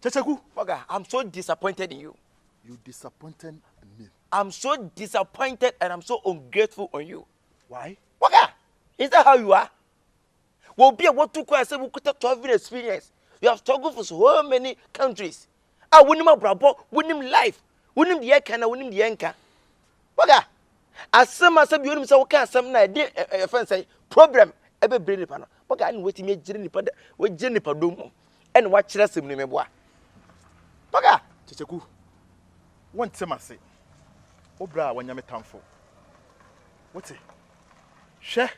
Kyekyeku. Oga, I'm so disappointed in you. You disappointed me. I'm so disappointed and I'm so ungrateful on you. Why? Oga, is that how you are? Well, be what to call we could travel experience. You have struggled for so many countries. I win him a brabo, win him life, win him the Ekana, win him the Enka. Oga, as some as you himself can some idea a friend say problem ever bring it. Oga, I'm waiting me journey with Jenny Padumo and watch us in me. Oga, Kyekyeku. One time I say, Obra when you me tamfo. What's it? Share.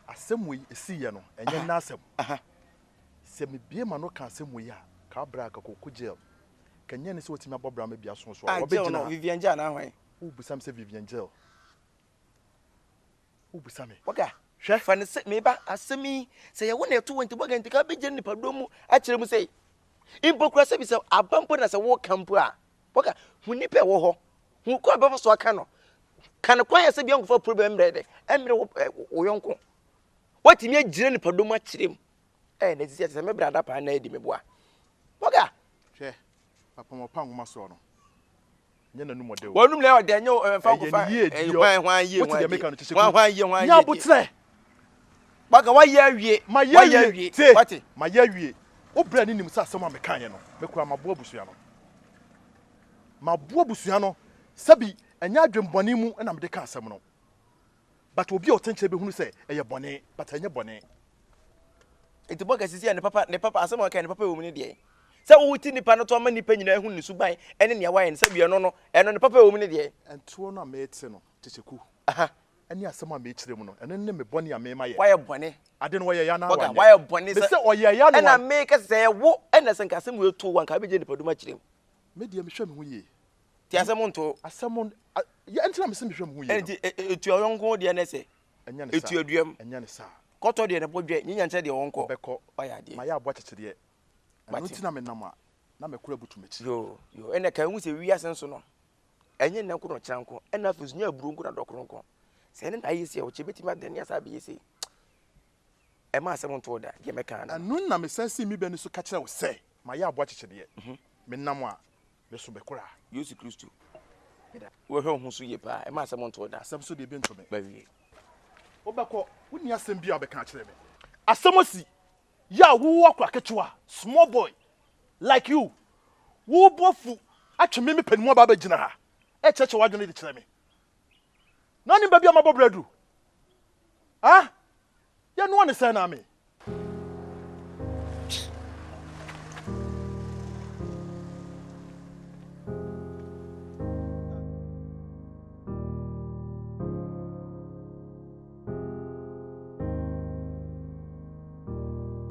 Asem we esi ye no enye na asem se me bie ma no ka asem we ya ka bra ka ko jail kanye ne se otimi abobra ma bia so obegina Vivian Jail na hwan wo busam se Vivian Jail wo busame Oga hwe fa ne se me ba asemi se ye wo na eto wonti boga ntika be gye nipa do mu a kire mu sei impokura se bi se abampo na se wo kampo a Oga hu nipa wo ho hu ko abafo so aka no kan kwa ya se bi ngofo problem brede emre wo yonko what me agire ni padoma kirem na sisi se me brada pa na edi me boa Oga hwe papa mo pa ngoma so no nye nanu model wonum le o de nye fa ko fa hwan ye nya butre Oga wa ye awie ma ye awie what ma ye awie obra ni nim sa asem am kan ye no me kura mabo abusua no mabo abusua no sabi enya adwemboni mu na me de ka asem no but obi otenche be hunu say eye bone but enye bone enti boga sisi ne papa asema kan ne papa wo mu ne de se wo wuti nipa no to ma nipa nyina ehunu ne suban ene ne yawa ene se bia no eno ne papa wo mu ne de entuo no amete no Kyekyeku eni asema me kire mu no eno ne me bone amema ye why bone ade no ye ya na wa why bone se oye ya no ena me ka se wo ena se nkasem we to wan ka be je nipa duma kire mu me de me hwe me hu ye ti asem nto asem ya entina me se me hwe me hu ye enti etu oyonko de na se enya ne sa etu aduam enya ne sa koto de ne bodwe nyinya nche de wonko beko oya de ma ya abo kyekye eno tina me nam a na me kura butumechi yo ene ka hu se wi asenso no enye ne nko no kyanko ena fezunya aburu nko na dokronko se ne na yesi e wo chebeti ma de ne asa be yesi e ma asem nto da ge meka na anu na me sense mi be ni so ka kire wo se ma ya abo kyekye de me nam a me so be kura Yesu Kristo wo hwe ho so ye pa e ma asem nto da asem so de bi ntome ba wi obeko woni asem bi a be ka kire me asem osi ya wo akwa ketewa small boy like you wo bofu atweme me panimu aba gina ha e cheche wadwene de kire me na ni ba bi amabo bradu ya no one say na me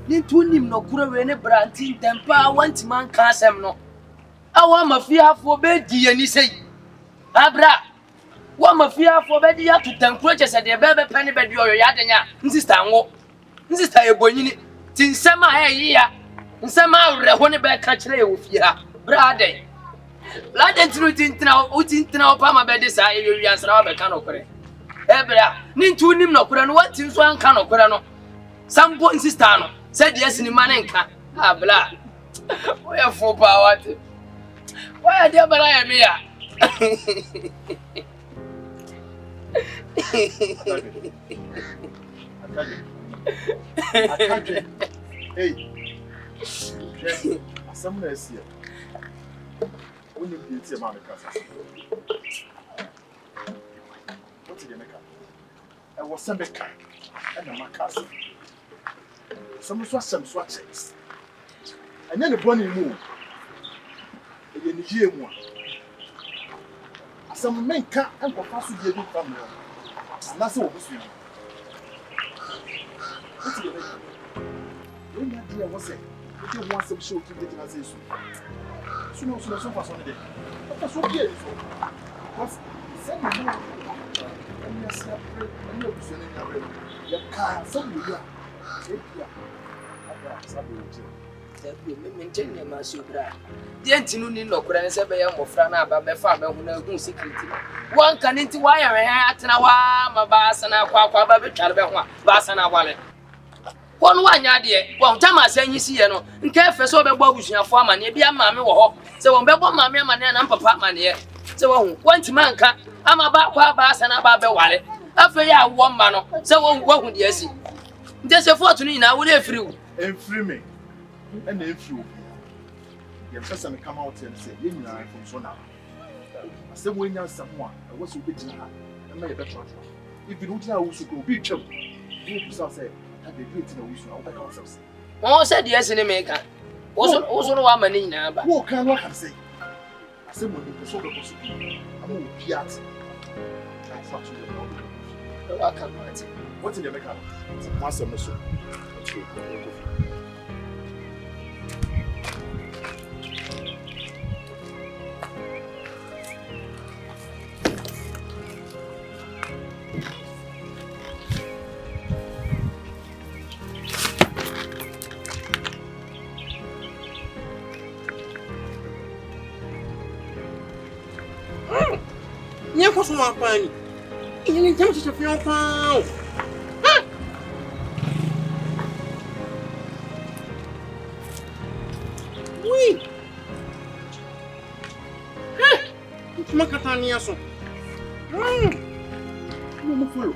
ni tunim no kura we ne brantin tempa wanti man ka asem no awa mafiafo be di ani sei abra wa mafiafo be di atu tankuro chese de be pani be di oyo ya denya nsista nwo nsista ebonyini ti nsema ayi ya nsema awre ho ne be ka kire e wo fia brade bladen tintina opa ma be di sa e wi ansra wa be ka no kore ebra ni tunim no kura no wanti nso an ka no kore no sambo nsista no said yes in manenka abla we are for power why are there but I am here Atadwe hey asam na esi woni bi tie ma me kasa what did you make I was sembeka and na makasa some swatches. And then the bunny move. Again, the year one. Some men can't and go past the year family. And that's all this week. What's the matter? When that dear was it, if you want some show to get in as issue. So, so far, Sunday. That's what here is for. What's send me more? And yes, I'm not sending your car. Some you are. Atadwe me maintain your maso bra. The antinu ni no kura ne se be ya mofra na aba be fa me hu na hu security. Wan kan nti wa ya we ha atena wa ma ba sana kwa ba be tware be ho a ba sana wale. Won wa nya de won tama asanyi si ye no nka efe so be gbo abusuafo amane bia maame wo ho se won be gbo maame amane na papa amane se wo hu wanti manka ama ba kwa ba sana ba be wale afa ya wo ma no se wo hu de asi nte se foto ni na wo le free wo free me and free wo ya pesa me come out and say ye nyina from so na asem wo nya asem a wo so be tina ha na ye be tro if you don't know wo so go be twam wo pesa say that the great na wo so na wo be o se de asi ni me ka wo so no wa ma ni nyina ba wo kan say asem wo be so be so am wo piat na fa to the wa kan what what's in the make up masem no so Nya ko so ma pa ni. Ni jam se fi on pa. Oui. Ma katania so. Mo follow.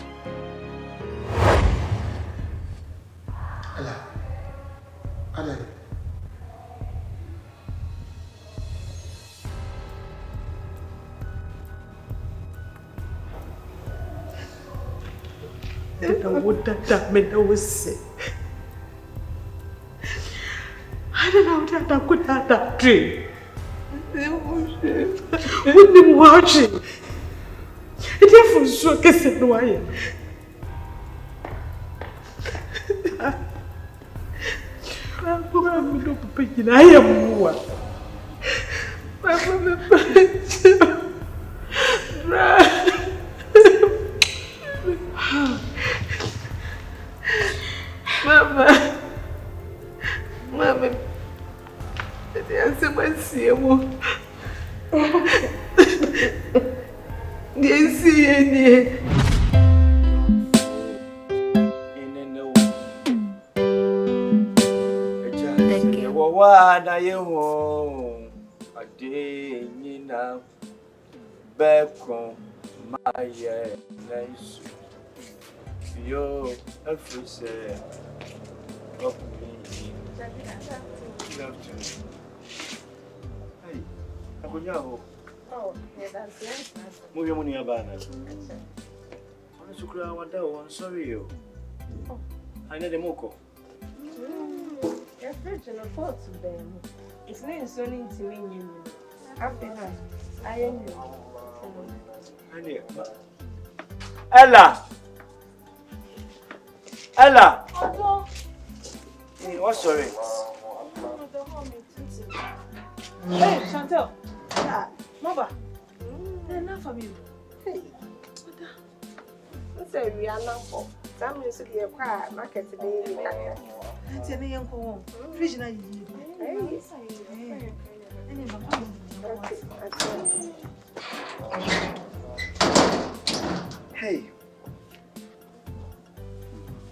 Ala. That meant I was sick. I don't know that I could have that dream. With them watching. It was so kissing why. I am more. Mama, the answer was see you. Yes, see Wana yeho ade nyina beko maye nice yo afuse of me hey akunyaho yeah, that's nice. muye muni abana Sukura wada I'm sorry yo I need a moko Your fridge and a pot to them. It's not so into me. After that, I am you. Ella! Hey, what's sorry? Hey, Chantel. Yeah, Mama. Enough for me. Hey, what's a Rihanna for? Some music here, quiet market today. Tell me, Uncle, fridge na Hey.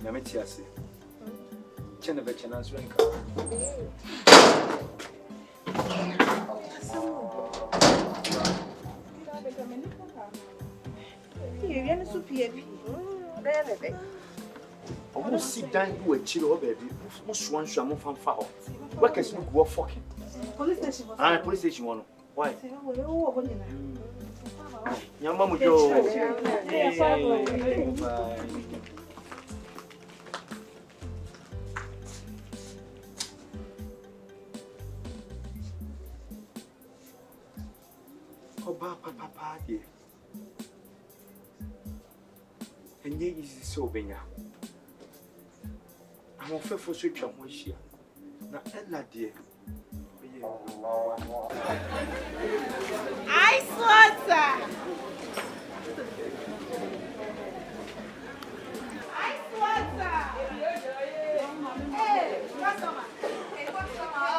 Nametiasi. Chena vechana swenka. You're so happy. I sit down do a chill, baby. Most one shall move from far. What can you go fucking? Police station. Police station one. Why? Your mom Papa, dear. And yet is so big. I'm afraid for switch on one year. Now, Ella, dear. Ice water. Ice water. Hey, customer. Hey, customer.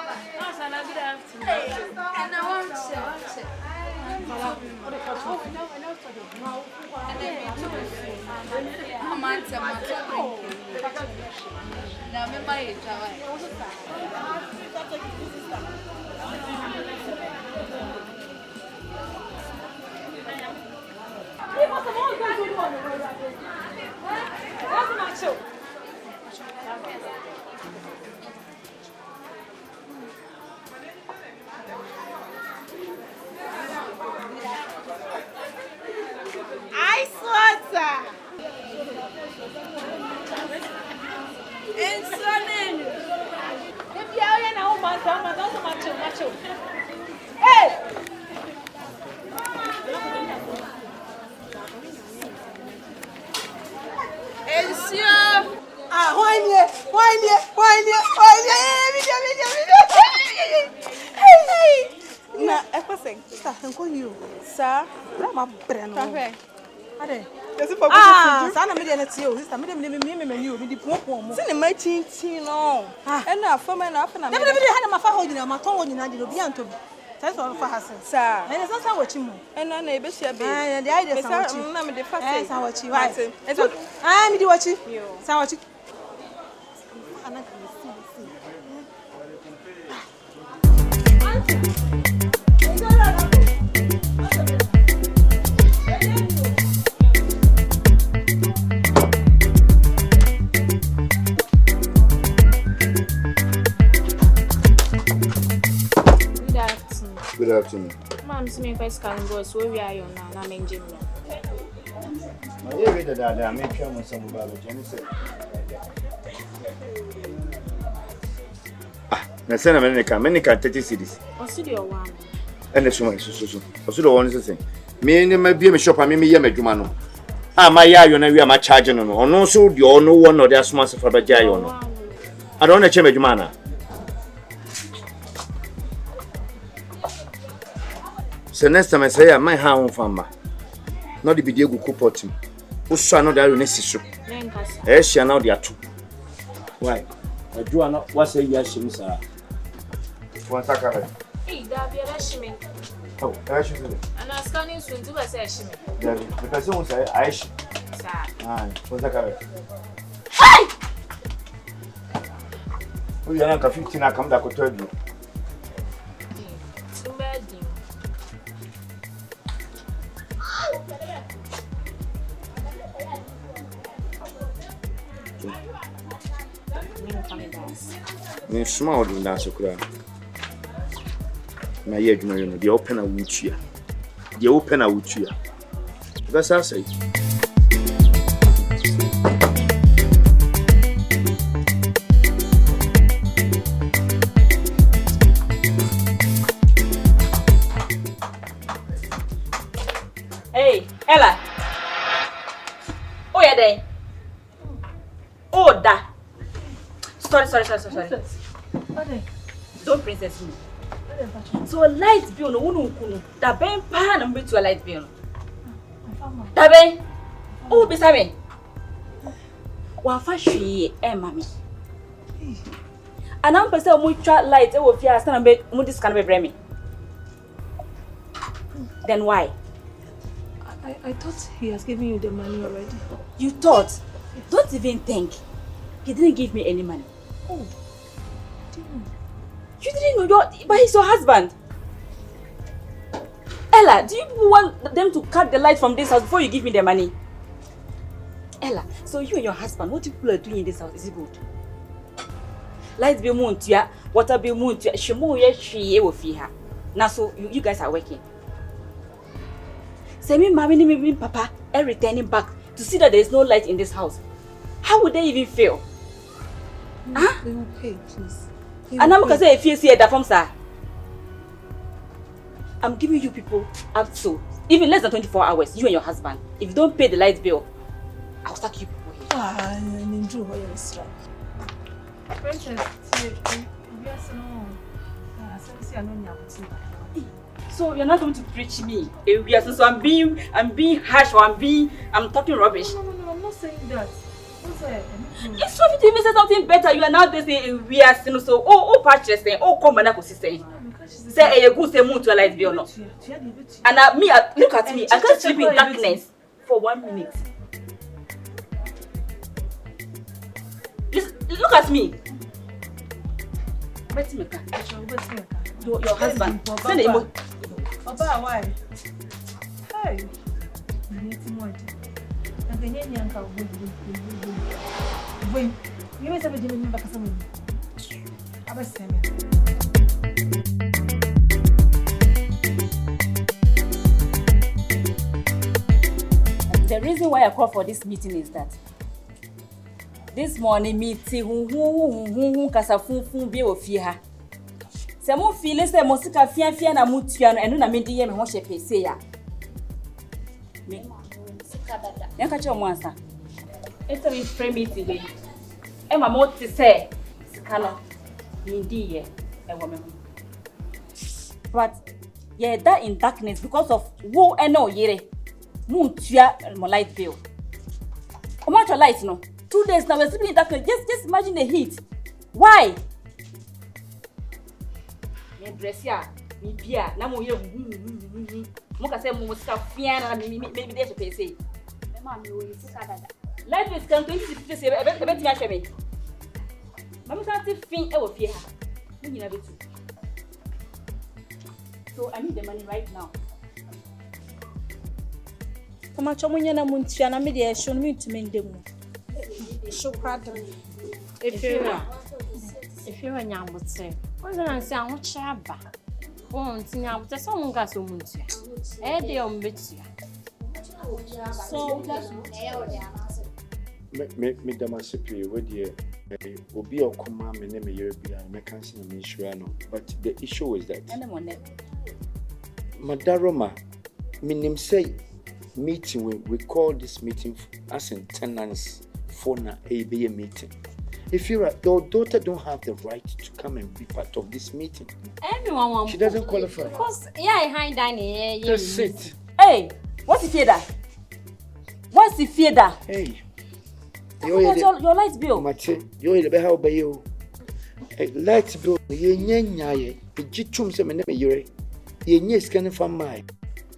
And I want to. Ice water. And Sonny. If you are in a home, I don't much. Hey! Why? Na, é assim. Tá, eu conheço. Sá, pra uma brena. Café. Ade. Sana me na tio, sister, me di pon mo. Se ne ma chinchi no. E na fa me na fa na me. Me ha na ma fa ho nyina, ma ton ho nyina di no bi anto bi. Sai so fa hase. Sa. E na sa wachi mu. E na e be hia be. Ah, de ai de sa wachi. Na me de fa sai. Sa wachi. Why? E so, me di wachi. Sa wachi. Ana ka si. Good afternoon. Mom, see me first calling boys. Where we are you now? I'm engineer. My dear reader, that I make sure some about the Genesis. Na send many can 30 cities. Or studio one. And the one so. Also the one is saying. Me and my beer shop, I mean, me, Jumano. Ah, my ya, you know, we are my charging on. Or no, so you all no one or there's smart for the Jayon. I don't know, Jumana. So next time I say I might have one farmer. Not the video go support him. Also, I know that you necessary. Yes, she now they are two. Why? I do not what's a yes, sir. One second. Hey, that be a shimmy. Oh, I should do. And I was scanning soon to a session. The person will say, I should. Ah, one second. Hey! We are not 15. I come back to tell you. Too bad. Me small do na so kura. Na ye adwuma yo no de open a wutua. De open a wutua. That's how say. Hey, Ella. Oh yeah there. Oh da. Sorry. Don't princess me. So light bill no wonu kunu. Da ben pa na mbetu light bill. Da ben. Oh bisa me. Wa fa hwe mami. Anam pese mo twa light e wo fi asa na be mo discount be bremi. Then why? I thought he has given you the money already. You thought? Don't even think. He didn't give me any money. Oh. You didn't know but he's your husband. Ella, do you want them to cut the light from this house before you give me the money? Ella, so you and your husband, what people are doing in this house, is it good? Light be moon to ya, water be moon to ya, shimo ye she will fee her. Now so you guys are working. Say me mommy me papa and returning back to see that there is no light in this house. How would they even feel? Huh? We will pay, please. And I'm going to say if you see that from sir. I'm giving you people up to even less than 24 hours, you and your husband. If you don't pay the light bill, I'll sack you people here. I enjoy what you're saying. Princess, so you're not going to preach me. So I'm being harsh or I'm talking rubbish. No, I'm not saying that. It's so if you even say something better, you are now saying we are still so patches saying come and I could say a good say moon to light be or not. And look at me, I can't sleep in darkness for 1 minute. Look at me. Your husband. Send the emo. Papa, why? Hey. Wait. You may say we didn't remember something. I was saying. The reason why I called for this meeting is that this morning meeting kasa funfun bi ofie ha. Se mo feel say mo sika fia na mutua no eno na me de ye me ho hye pese ya. Me sika dada. Ya ka che mo ansa. It's a free meeting we. E ma mo ti say sika no me di ye e wo me ho. But yeah, that in darkness because of wo eno yere. Mutua mo light bill. How much your light no? 2 days now we're sleeping in darkness. Just imagine the heat. Why? Me dress ya, me bia, na mo ye mo ka say mo sika fia na me dey to pay say. Me ma me o sika dada. Life is can 20 say e bet me ahwe me. Mama say fin e wo fie ha. Me nyina betu. So I need the money right now. Mama chomunya na muntia na me dey show me to mende mu. Shokrada. If you're a nyamutse, what's an answer? I want chaba. Won't nyamutse someone got so much. Eddie on Bitsy. So, me damasipi with you. Will be a command, my name is European, my cousin, and Mishurano. But the issue is that Madaroma, minim say meeting, we call this meeting as in tenants. For a meeting. If your daughter don't have the right to come and be part of this meeting, everyone wants. She doesn't qualify. Because high dining. Just sit. Hey, what's the fear that? What's the fear that? Hey, your light bill. Mate, you're the better by you. Light bill. Ye jitum se me yure. Ye nye scanning from my.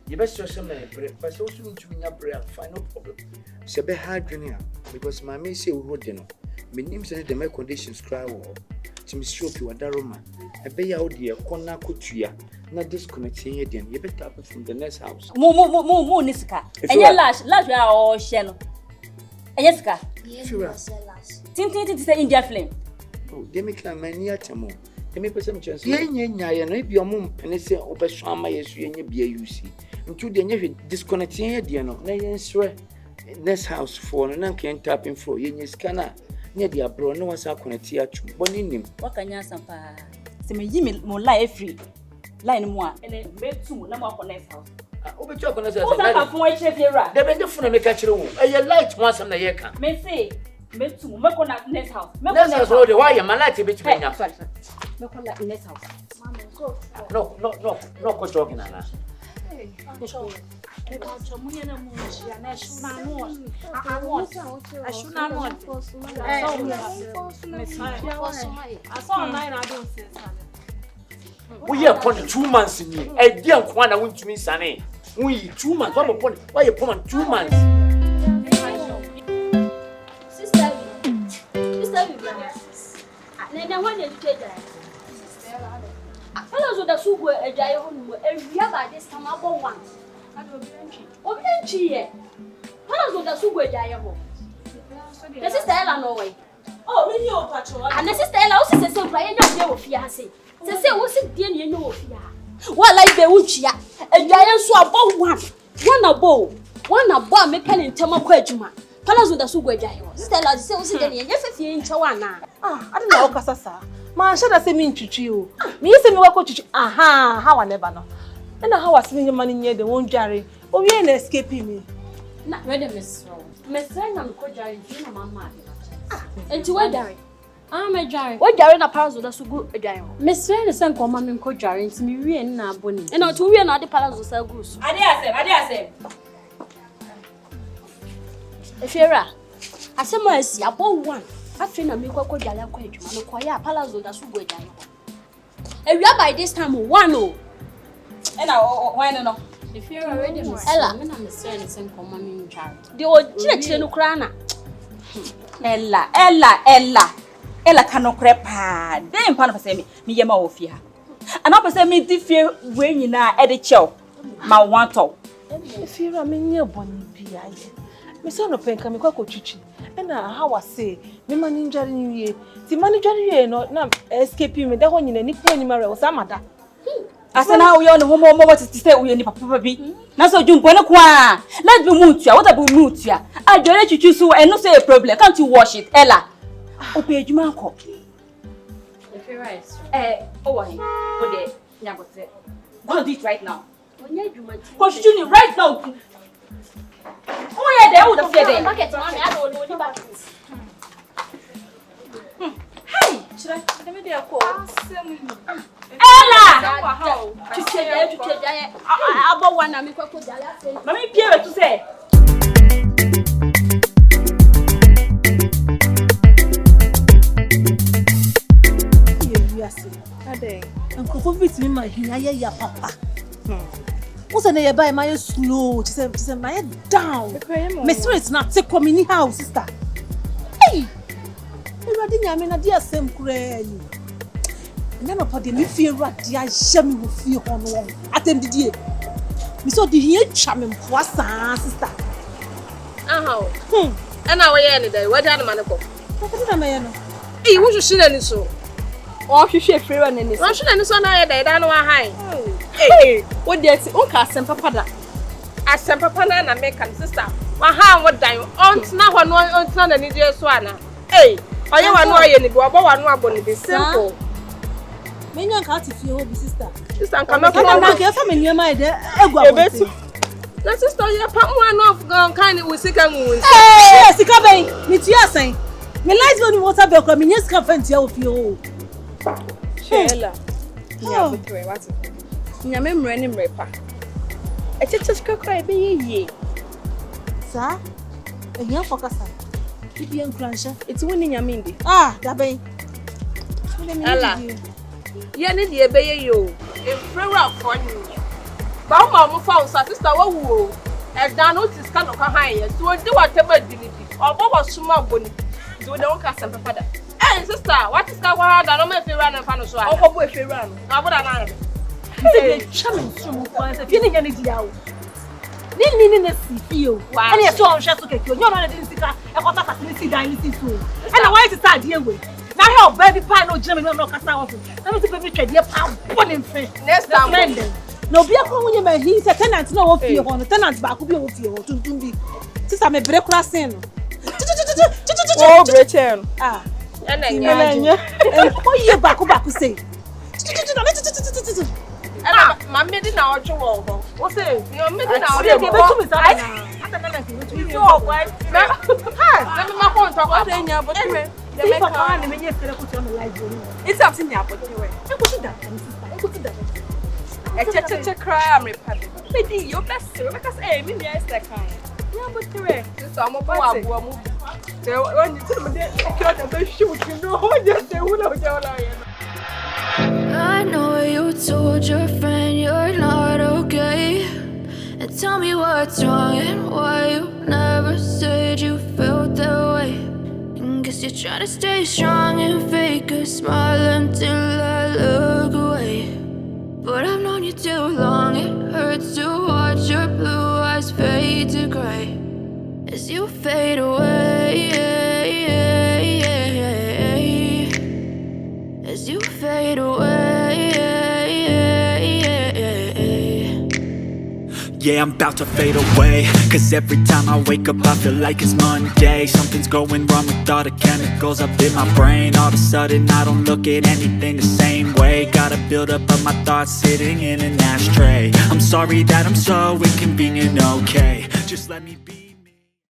You best show some but also need to be a fine no problem. Sebe hard because my me say road no. Me name say the my conditions cry wo. To me show you adaroma. E be ya odi e kona kotua na disconnect here den. You better up from the next house. Mo nisika. Enye lash ya o hye no. Enye sika. Tintin say India flame. Oh, they make na mani atemo. They make person chance. Ye nya no e bi omum pene say obeso ama yesu ye nya bia UC. Ntu de nya disconnect here den no. Na yensre next house for no can tapping for ye scanner. Near the abro no was a connect here to bonim. What can you sampa? Se me yi me mo lie free. Line mo and then make two na mo connect house. Obi talk on us. What's that for each era? The bend for make catch you. A light once am na ye can. Me say me two me connect next house. Me next house road why your man light be to me. Sorry. Me connect next house. No go talking na. We are upon 2 months in here. I didn't want to win to me, Sunny. We 2 months. What upon why you upon 2 months? Sister, then when you take that. Fellows with the soup were a giant every year by this time. I bought one. Obianchi, fellows with the soup were giant. The sister Ella no way. Oh, really, old patrol. And the sister Ella also says, so Brian, you're fiancé. They say, what's it, dear, you know, what like the Uchia? A giant swap one a bow, one a bomb, making Tamaquajuma. Fellows with the soup were giant. Sister Ella says, yes, you in Chawana. Ah, I don't know, Casasa. Man, should I say me to you? Me say me work to aha, how I never know. And how I spend your money near the one jarry. Oh, you ain't escaping me. Not ready, Miss Rowe. Miss Ryan, I'm called Jarry, you know, Mamma. And to what, Jarry? I'm a Jarry. What Jarry, a palace with us so good, Jarry. Miss Ryan is some common and called Jarry, to me, we and not bonny. And not to we and not the palace with so good. I dare say. If you're asɛm a asi abɔ one afei na mekɔkɔ dwale akɔ adwuma no kɔyɛ a palazzo da so go dwale hɔ awia by this time one o ɛna wɔn no If you're already Ella, I'm not saying anything for mommy in charge. de o kyerɛkyerɛ no koraa na Ella kanokre pa den pa no pese me yema wo fie ha ana pese me di fie we nyina e de chew ma wanto If you're a mini bonny be I. Miss on a penka me kwako chichi. And how I say, me manager ye. The manager ye no escape me that one in any point in my mother. asana we on ho mo what to say we ni papa bi na so jumpo ne kwa let be mutua what about mutua adwere chichi so e no say a problem can't you wash it Ella ope adwuma akọ If you're right. oh why o de nyabote go do it right now onye adwuma continue right now oh yeah there would have said there market money I don't know any buckets hey Yesmedia call. Ella tukeja abɔ one na mekɔkɔ dwale afei mami pie we to say Uncle fit me my ya papa. What's an air by my slow? She said, my head down. My spirit's not take from in house, sister. Hey, you're ready. I mean, a dear same crazy. Never put the feel right, dear Shammy will feel on one. Attend the dear. We saw the here charming poisson, sister. And now we're any day. What did the man go? What did I mean? Hey, what you see any so? Oh, you should free one in this. What should any so now? They don't know why. Hey, what did you cast and papa? I sent papa and American sister. My hand would die. Aunt now one aunt and India Swana. Hey, I don't know any boy, one going to be simple. Many can't feel your sister. Sister, come up from your mind. Na sister, you put one of gone kind with second wounds. Hey, Sikabe, it's your saying. Me lies when water be coming, yes, can find you of you. Sheila. Yeah, but what? Nyame mrani mrepa. E tete kakra e be ye. Sir? E yan focus. Bibi en kransha. It's winning nyame ndi. Ah, da be. Ella. Ye ne de be ye yo. E frera for ni. Ba o ma fa o sister wa wu o. E dan no tis kan ka han ye. So di whatever di ni bi. Obo wo suma boni. Do de won ka sem papa da. Hey sister, what is that one that no me frera na fa no so a. O ko bo e frera no. Aboda na. Hey, charming sumo kwanza. Fini nyane dia o. Ni na sifio. Ani e so on hwe so keke. Onyo no na de sika. E kwata facility dan ni so. E na why to start die we. Na help baby pa no jina me no kasa wo. Na me baby twede pa boni mfe. Next time. No be akon wonye ma hi se tenant no wo fie ho no tenant ba ko bi wo fie ho tuntum bi. Sister me bre kura sen no. Oh, Brechen. Ah. Enenye. Oh ye ba ko say. Ma medi na ojo wo ho. Wo say, you medi na ojo. Be to me sa na. Ata na ke be to me. So what? Na me ma ko nto kwa. Ode nya botre. The make up na me nye fere ko to on live video. It's up to nya botre we. E ko ti da, sister. E ko ti da. E che cry am repadi. Medi yo best because me me is that kind. Nya botre. So mo bo abu mu. Se when you tell me dey cure the be shoot you know just dey hula hula ya. I know you told your friend you're not okay. And tell me what's wrong and why you never said you felt that way. And guess you're trying to stay strong and fake a smile until I look away. But I've known you too long, it hurts to watch your blue eyes fade to gray as you fade away. As you fade away. Yeah, I'm about to fade away. Cause every time I wake up I feel like it's Monday. Something's going wrong with all the chemicals up in my brain. All of a sudden I don't look at anything the same way. Gotta build up of my thoughts sitting in an ashtray. I'm sorry that I'm so inconvenient, okay. Just let me be.